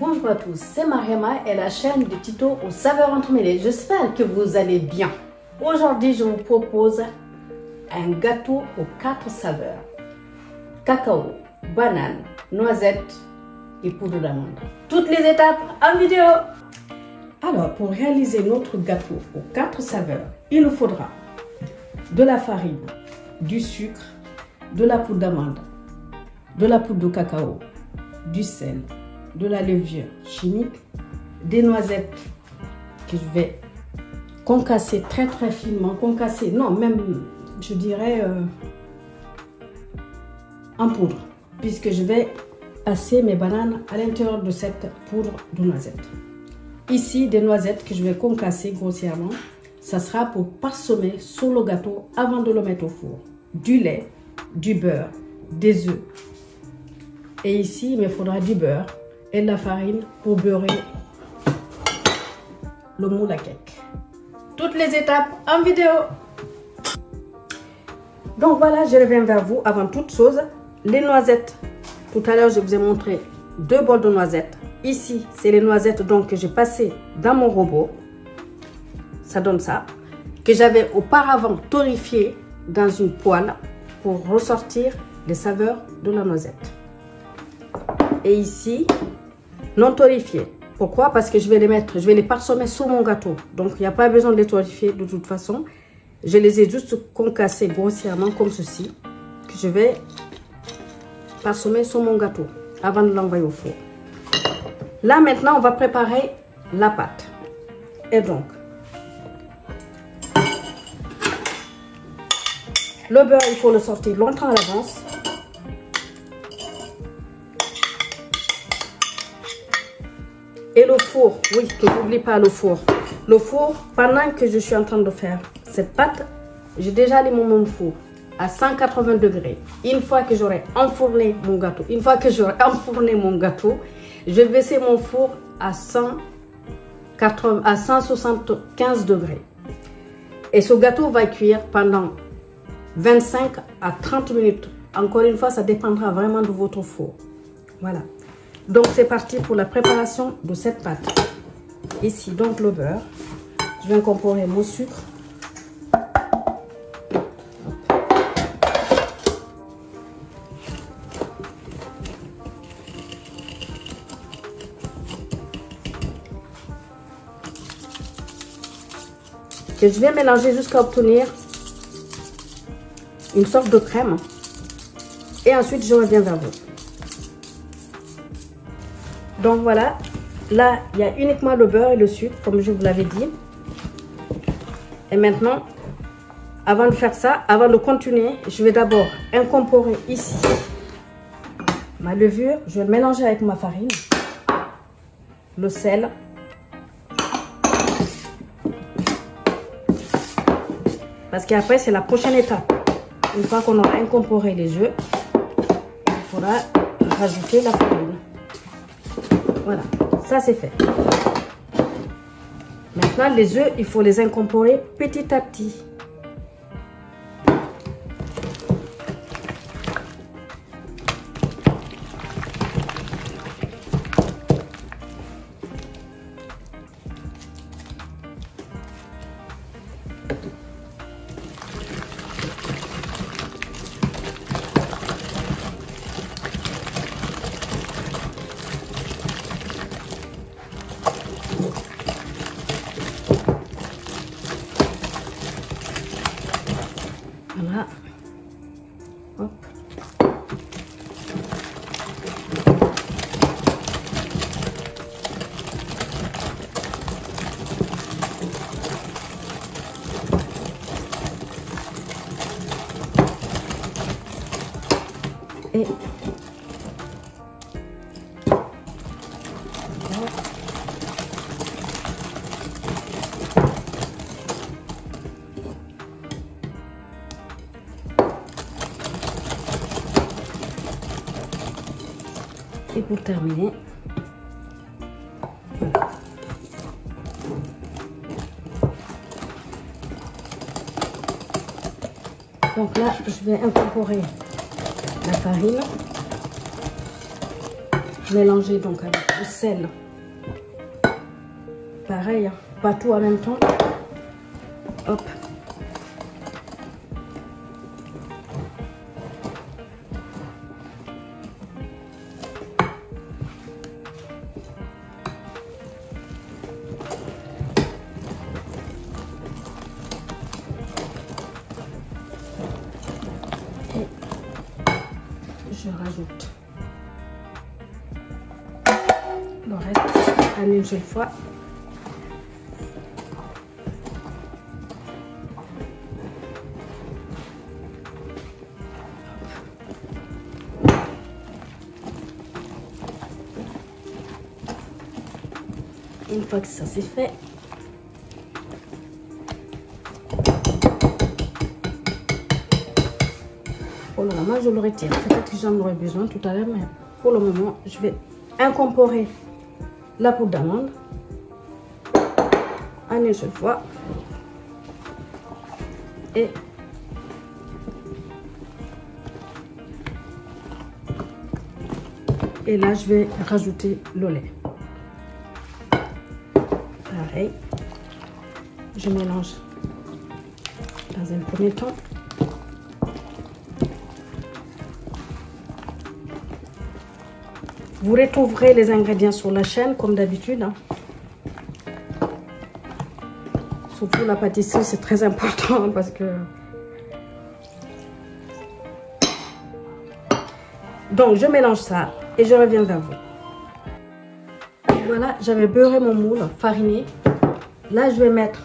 Bonjour à tous, c'est Mariama et la chaîne de tutos aux saveurs entremêlées. J'espère que vous allez bien. Aujourd'hui, je vous propose un gâteau aux 4 saveurs. Cacao, banane, noisette et poudre d'amande. Toutes les étapes en vidéo. Alors, pour réaliser notre gâteau aux 4 saveurs, il nous faudra de la farine, du sucre, de la poudre d'amande, de la poudre de cacao, du sel, de la levure chimique, des noisettes que je vais concasser très finement, même je dirais en poudre, puisque je vais passer mes bananes à l'intérieur de cette poudre de noisettes. Ici, des noisettes que je vais concasser grossièrement, ça sera pour parsemer sur le gâteau avant de le mettre au four. Du lait, du beurre, des œufs. Et ici, il me faudra du beurre et de la farine pour beurrer le moule à cake. Toutes les étapes en vidéo. Donc voilà, je reviens vers vous avant toute chose. Les noisettes, tout à l'heure je vous ai montré 2 bols de noisettes. Ici, c'est les noisettes donc que j'ai passées dans mon robot. Ça donne ça. Que j'avais auparavant torréfié dans une poêle pour ressortir les saveurs de la noisette. Et ici, non torréfié. Pourquoi? Parce que je vais les parsemer sur mon gâteau. Donc, il n'y a pas besoin de les torréfier de toute façon. Je les ai juste concassés grossièrement comme ceci. Que je vais parsemer sur mon gâteau avant de l'envoyer au four. Là, maintenant, on va préparer la pâte. Et donc, le beurre, il faut le sortir longtemps à l'avance. Et le four, oui, que n'oublie pas le four. Le four, pendant que je suis en train de faire cette pâte, j'ai déjà allumé mon four à 180 degrés. Une fois que j'aurai enfourné mon gâteau, je vais baisser mon four à 175 degrés. Et ce gâteau va cuire pendant 25 à 30 minutes. Encore une fois, ça dépendra vraiment de votre four. Voilà. Donc, c'est parti pour la préparation de cette pâte. Ici, donc, le beurre. Je vais incorporer mon sucre. Que je vais mélanger jusqu'à obtenir une sorte de crème. Et ensuite, je reviens vers vous. Donc voilà, là, il y a uniquement le beurre et le sucre, comme je vous l'avais dit. Et maintenant, avant de faire ça, avant de continuer, je vais d'abord incorporer ici ma levure. Je vais le mélanger avec ma farine, le sel. Parce qu'après, c'est la prochaine étape. Une fois qu'on aura incorporé les œufs, il faudra rajouter la farine. Voilà, ça c'est fait. Maintenant, les œufs, il faut les incorporer petit à petit. Voilà. Hop. Et Et pour terminer, voilà. Donc là, je vais incorporer la farine. mélanger donc avec le sel. Pareil, hein, pas tout en même temps. Hop. Et je rajoute le reste en une seule fois. Une fois que ça c'est fait, pour le moment je le retire. Peut-être que j'en aurai besoin tout à l'heure, mais pour le moment je vais incorporer la poudre d'amande en une seule fois et là je vais rajouter le lait. Pareil, je mélange dans un premier temps. Vous retrouverez les ingrédients sur la chaîne comme d'habitude. Hein. Surtout la pâtisserie, c'est très important parce que... Donc, je mélange ça et je reviens vers vous. Voilà, j'avais beurré mon moule, fariné. Là, je vais mettre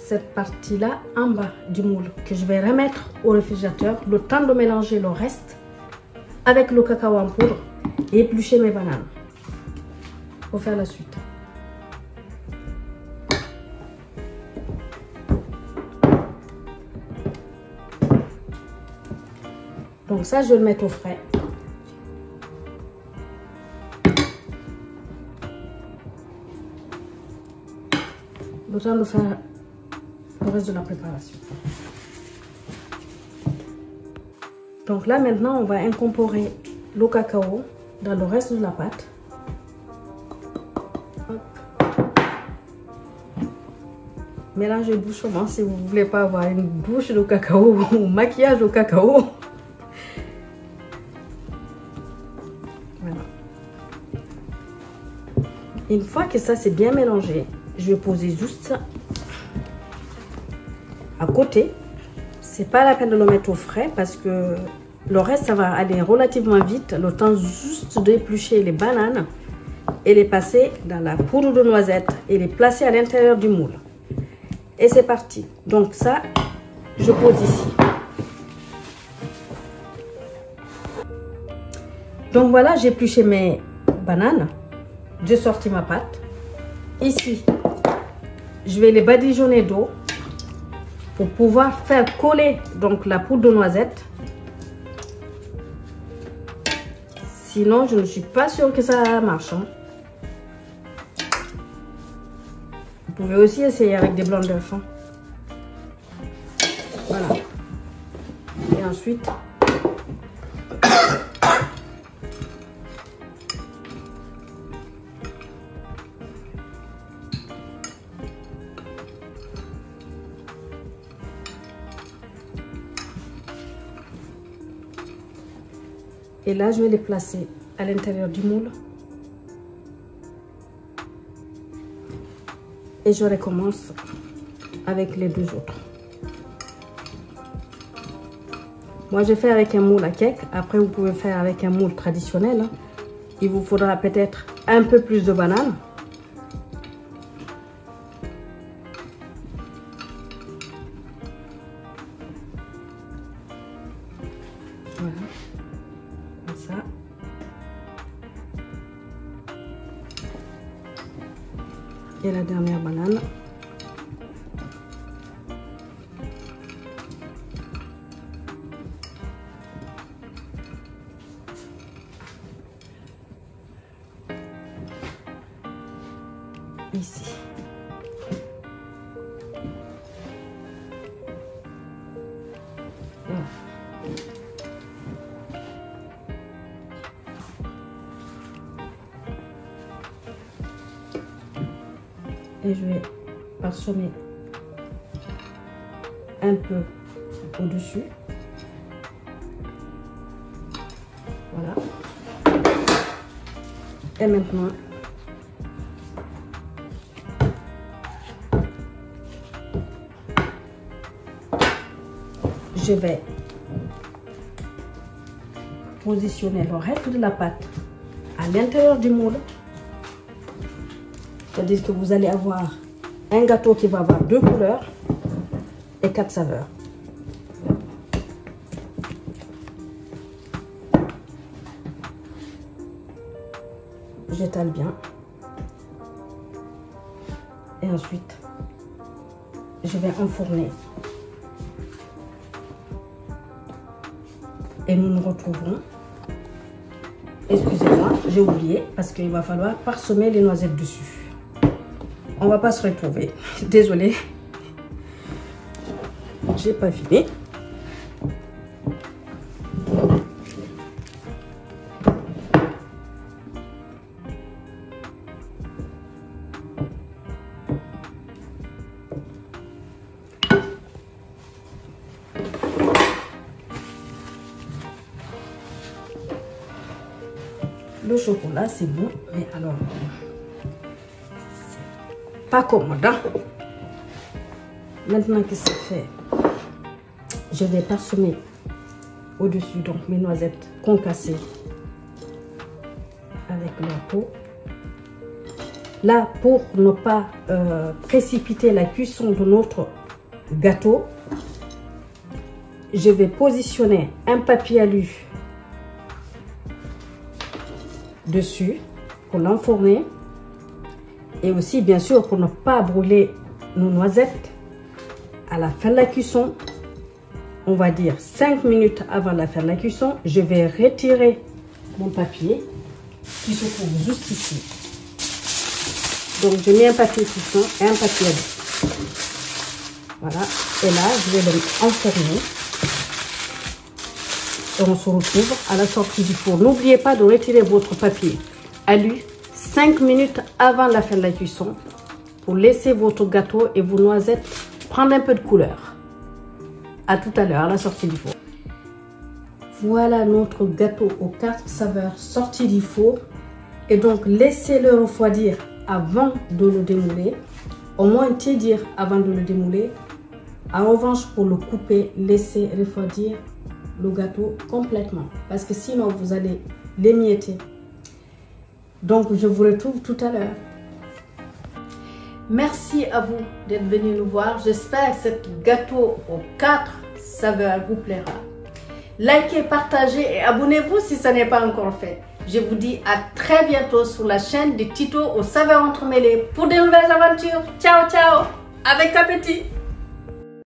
cette partie-là en bas du moule que je vais remettre au réfrigérateur le temps de mélanger le reste avec le cacao en poudre et éplucher mes bananes pour faire la suite. Donc ça, je vais le mettre au frais. Le temps de faire le reste de la préparation. Donc là maintenant on va incorporer le cacao dans le reste de la pâte. Hop. Mélangez doucement si vous ne voulez pas avoir une bouche de cacao ou maquillage au cacao. Voilà. Une fois que ça c'est bien mélangé, je vais poser juste à côté. C'est pas la peine de le mettre au frais parce que le reste ça va aller relativement vite. Le temps juste d'éplucher les bananes et les passer dans la poudre de noisette et les placer à l'intérieur du moule. Et c'est parti. Donc ça, je pose ici. Donc voilà, j'ai épluché mes bananes. J'ai sorti ma pâte. Ici, je vais les badigeonner d'eau pour pouvoir faire coller donc la poudre de noisette. Sinon, je ne suis pas sûre que ça marche. Hein. Vous pouvez aussi essayer avec des blancs d'œufs. Hein. Voilà. Et ensuite, et là, je vais les placer à l'intérieur du moule. Et je recommence avec les deux autres. Moi, je fais avec un moule à cake. Après, vous pouvez faire avec un moule traditionnel. Il vous faudra peut-être un peu plus de bananes. Voilà. Comme ça. Et la dernière banane. Ici. Voilà. Et je vais parsemer un peu au-dessus. Voilà. Et maintenant, je vais positionner le reste de la pâte à l'intérieur du moule. C'est-à-dire que vous allez avoir un gâteau qui va avoir 2 couleurs et 4 saveurs. J'étale bien. Et ensuite, je vais enfourner. Et nous nous retrouverons. Excusez-moi, j'ai oublié parce qu'il va falloir parsemer les noisettes dessus. On va pas se retrouver. Désolée. J'ai pas fini. Le chocolat, c'est bon, mais alors, c'est pas commode. Hein? Maintenant que c'est fait, je vais parsemer au-dessus donc mes noisettes concassées avec leur peau. Là, pour ne pas précipiter la cuisson de notre gâteau, je vais positionner un papier alu dessus pour l'enfourner et aussi bien sûr pour ne pas brûler nos noisettes à la fin de la cuisson. On va dire 5 minutes avant la fin de la cuisson, je vais retirer mon papier qui se trouve juste ici. Donc je mets un papier cuisson et un papier alu. Voilà, et là je vais l'enfourner. Et on se retrouve à la sortie du four. N'oubliez pas de retirer votre papier alu 5 minutes avant la fin de la cuisson pour laisser votre gâteau et vos noisettes prendre un peu de couleur. À tout à l'heure, à la sortie du four. Voilà notre gâteau aux 4 saveurs sorti du four. Et donc, laissez-le refroidir avant de le démouler. Au moins tiédir avant de le démouler. En revanche, pour le couper, laissez refroidir le gâteau complètement. Parce que sinon, vous allez l'émietter. Donc, je vous retrouve tout à l'heure. Merci à vous d'être venu nous voir. J'espère que ce gâteau aux 4 saveurs vous plaira. Likez, partagez et abonnez-vous si ce n'est pas encore fait. Je vous dis à très bientôt sur la chaîne des tutos aux saveurs entremêlées pour de nouvelles aventures. Ciao, ciao! Avec appétit!